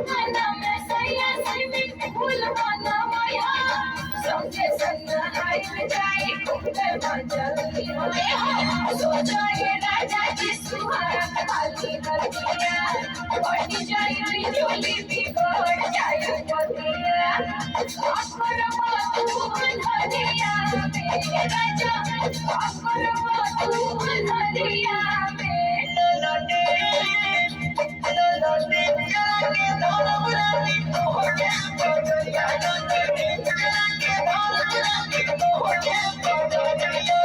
अंगना में सैया सैनिक फूल बनवाया संगे संग आयल जाई घूमते बजली होया सोचा ये राजा जी सुहाग खाली नदिया बढ़ी जाई झोली भी बढ़ जाई पतिया अमर तू अंधरिया में राजा अमर तू अंधरिया में ललटे ललटे के धरमुरानी होके बजरिया ललटे के धरमुरानी होके बजरिया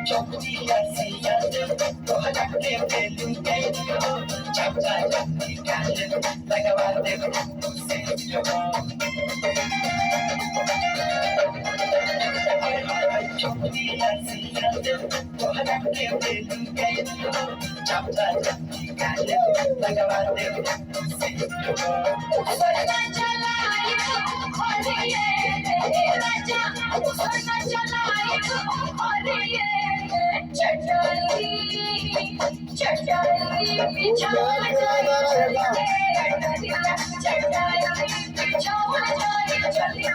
चौकिया सिया तो हटके बेलू गई हो चपचा चपटी काले लगवा दे से जो चौकिया सिया तो हटके बेलू गई हो चपचा चपटी काले लगवा दे से जो सोना चलाई ओरिए राजा सोना चलाई ओरिए चटाई चटाई बिछा जाए चटाई बिछा जाए चली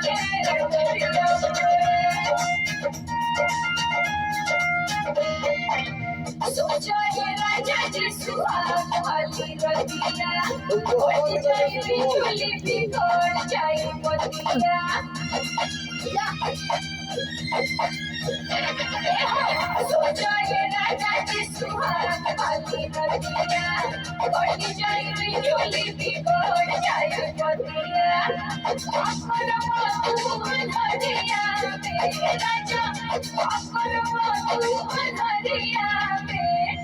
सोचा ये राजा जी सुहाग वाली रतिया बढ़ जाए बिजली बिगड़ जाए पतिया सोचा ये राजा जी सुहाग वाली रतिया बढ़ जाए बिजली बिगड़ जाए पतिया अमर तू अंधरिया में राजा अमर तू अंधरिया में